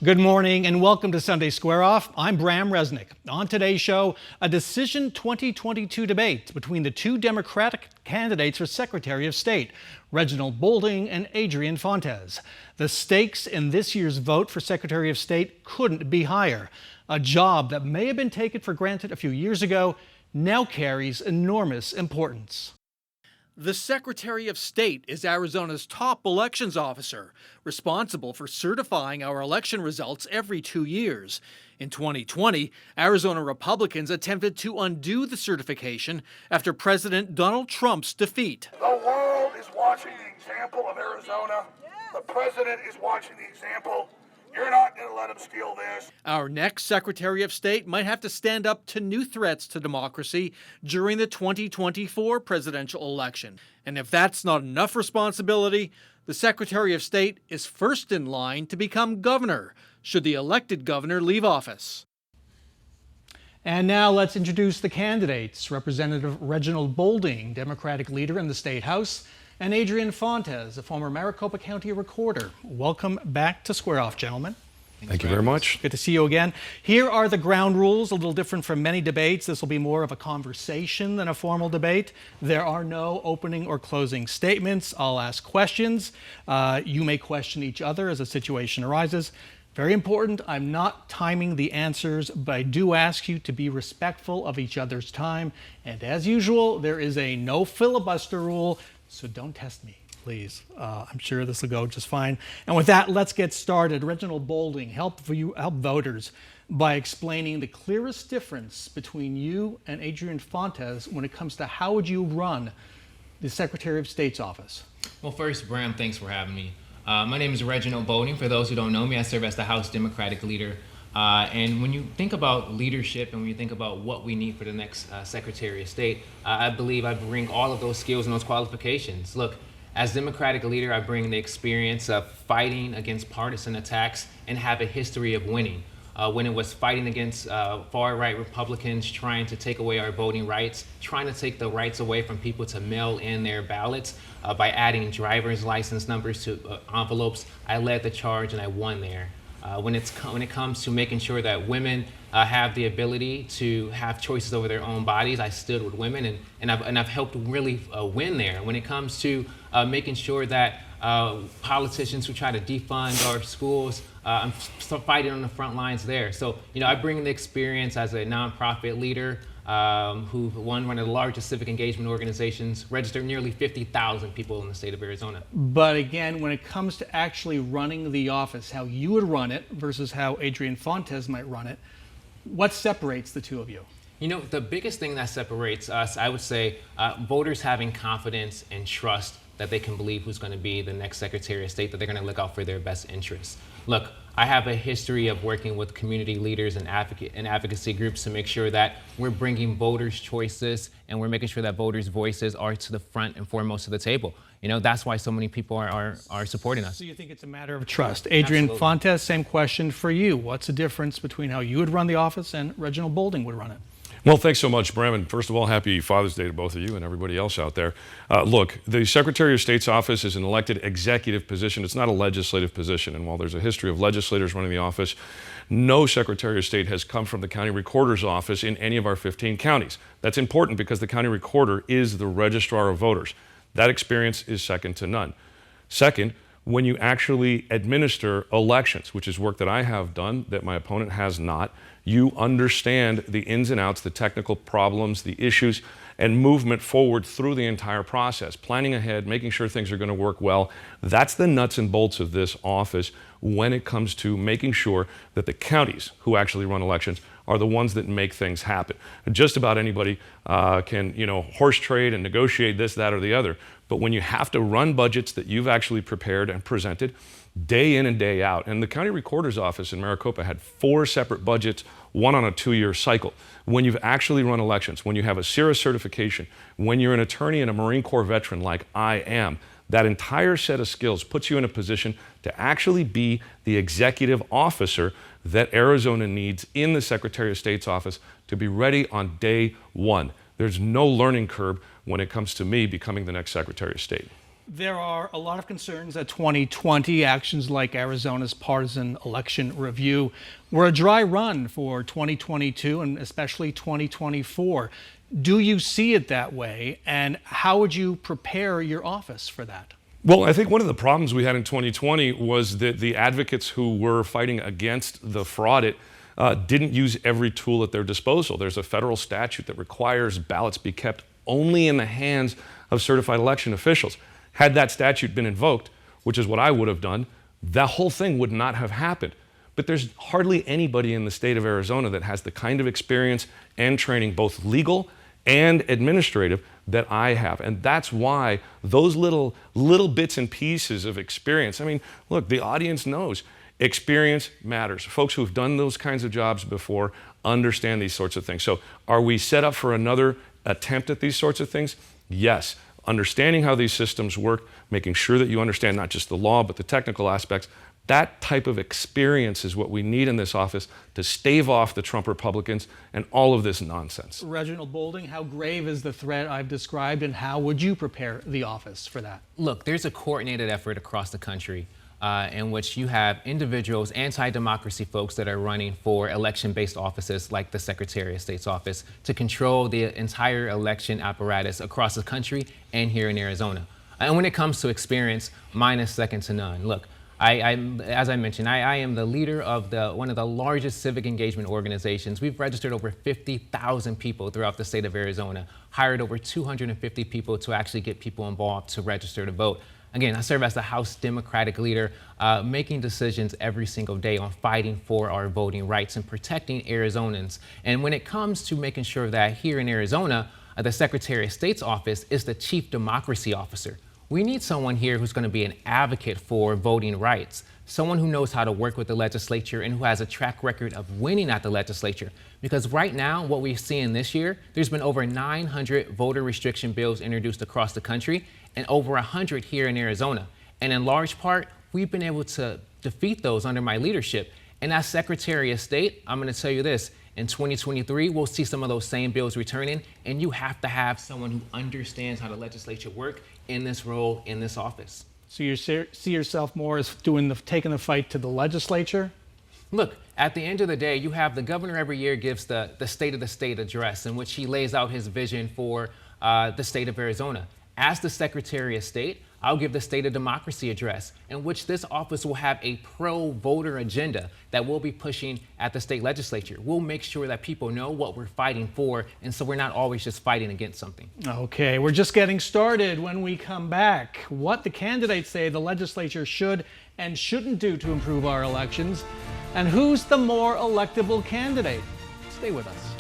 Good morning and welcome to Sunday Square Off. I'm Bram Resnick. On today's show, a Decision 2022 debate between the two Democratic candidates for Secretary of State, Reginald Boulding and Adrian Fontes. The stakes in this year's vote for Secretary of State couldn't be higher. A job that may have been taken for granted a few years ago now carries enormous importance. The Secretary of State is Arizona's top elections officer, responsible for certifying our election results every 2 years. In 2020, Arizona Republicans attempted to undo the certification after President Donald Trump's defeat. The world is watching the example of Arizona. The president is watching the example. You're not going to let him steal this. Our next Secretary of State might have to stand up to new threats to democracy during the 2024 presidential election. And if that's not enough responsibility, the Secretary of State is first in line to become governor, should the elected governor leave office. And now let's introduce the candidates. Representative Reginald Boulding, Democratic leader in the State House, and Adrian Fontes, a former Maricopa County recorder. Welcome back to Square Off, gentlemen. Thank you very much. Good to see you again. Here are the ground rules, a little different from many debates. This will be more of a conversation than a formal debate. There are no opening or closing statements. I'll ask questions. You may question each other as a situation arises. Very important, I'm not timing the answers, but I do ask you to be respectful of each other's time. And as usual, there is a no filibuster rule. So don't test me, please. I'm sure this will go just fine. And with that, let's get started. Reginald Boulding, help voters by explaining the clearest difference between you and Adrian Fontes when it comes to how would you run the Secretary of State's office. Well, first, Bram, thanks for having me. My name is Reginald Boulding. For those who don't know me, I serve as the House Democratic leader. And when you think about leadership and when you think about what we need for the next Secretary of State, I believe I bring all of those skills and those qualifications. Look, as Democratic leader, I bring the experience of fighting against partisan attacks and have a history of winning. When it was fighting against far-right Republicans trying to take away our voting rights, trying to take the rights away from people to mail in their ballots by adding driver's license numbers to envelopes, I led the charge and I won there. When it comes to making sure that women have the ability to have choices over their own bodies, I stood with women and I've helped really win there. When it comes to making sure that politicians who try to defund our schools, I'm fighting on the front lines there. So, I bring the experience as a nonprofit leader who won one of the largest civic engagement organizations, registered nearly 50,000 people in the state of Arizona. But again, when it comes to actually running the office, how you would run it versus how Adrian Fontes might run it, what separates the two of you? The biggest thing that separates us, I would say, voters having confidence and trust that they can believe who's going to be the next Secretary of State, that they're going to look out for their best interests. Look, I have a history of working with community leaders and advocacy groups to make sure that we're bringing voters' choices and we're making sure that voters' voices are to the front and foremost of the table. That's why so many people are supporting us. So you think it's a matter of trust. Adrian Absolutely. Fontes, same question for you. What's the difference between how you would run the office and Reginald Boulding would run it? Well, thanks so much, Bram. And first of all, happy Father's Day to both of you and everybody else out there. Look, the Secretary of State's office is an elected executive position. It's not a legislative position. And while there's a history of legislators running the office, no Secretary of State has come from the county recorder's office in any of our 15 counties. That's important because the county recorder is the registrar of voters. That experience is second to none. Second, when you actually administer elections, which is work that I have done that my opponent has not, you understand the ins and outs, the technical problems, the issues, and movement forward through the entire process, planning ahead, making sure things are going to work well. That's the nuts and bolts of this office when it comes to making sure that the counties who actually run elections are the ones that make things happen. Just about anybody can, horse trade and negotiate this, that, or the other. But when you have to run budgets that you've actually prepared and presented day in and day out, and the county recorder's office in Maricopa had 4 separate budgets, one on a 2-year cycle. When you've actually run elections, when you have a CIRA certification, when you're an attorney and a Marine Corps veteran like I am, that entire set of skills puts you in a position to actually be the executive officer that Arizona needs in the Secretary of State's office to be ready on day one. There's no learning curve when it comes to me becoming the next Secretary of State. There are a lot of concerns that 2020 actions like Arizona's partisan election review were a dry run for 2022 and especially 2024. Do you see it that way, and how would you prepare your office for that? Well, I think one of the problems we had in 2020 was that the advocates who were fighting against the fraud didn't use every tool at their disposal. There's a federal statute that requires ballots be kept only in the hands of certified election officials. Had that statute been invoked, which is what I would have done, that whole thing would not have happened. But there's hardly anybody in the state of Arizona that has the kind of experience and training, both legal and administrative, that I have. And that's why those little bits and pieces of experience, I mean, look, the audience knows experience matters. Folks who've done those kinds of jobs before understand these sorts of things. So are we set up for another attempt at these sorts of things? Yes. Understanding how these systems work, making sure that you understand not just the law, but the technical aspects, that type of experience is what we need in this office to stave off the Trump Republicans and all of this nonsense. Reginald Boulding, how grave is the threat I've described, and how would you prepare the office for that? Look, there's a coordinated effort across the country in which you have individuals, anti-democracy folks that are running for election-based offices like the Secretary of State's office to control the entire election apparatus across the country and here in Arizona. And when it comes to experience, mine is second to none. Look, as I mentioned, I am the leader of one of the largest civic engagement organizations. We've registered over 50,000 people throughout the state of Arizona, hired over 250 people to actually get people involved to register to vote. Again, I serve as the House Democratic leader, making decisions every single day on fighting for our voting rights and protecting Arizonans. And when it comes to making sure that here in Arizona, the Secretary of State's office is the Chief Democracy Officer. We need someone here who's going to be an advocate for voting rights, someone who knows how to work with the legislature and who has a track record of winning at the legislature. Because right now, what we're seeing this year, there's been over 900 voter restriction bills introduced across the country and over 100 here in Arizona. And in large part, we've been able to defeat those under my leadership. And as Secretary of State, I'm going to tell you this, in 2023, we'll see some of those same bills returning, and you have to have someone who understands how the legislature works in this role, in this office. So you see yourself more as taking the fight to the legislature? Look, at the end of the day, you have the governor every year gives the State of the State address in which he lays out his vision for the state of Arizona. As the Secretary of State, I'll give the State of Democracy address, in which this office will have a pro-voter agenda that we'll be pushing at the state legislature. We'll make sure that people know what we're fighting for, and so we're not always just fighting against something. Okay, we're just getting started. When we come back, what the candidates say the legislature should and shouldn't do to improve our elections, and who's the more electable candidate. Stay with us.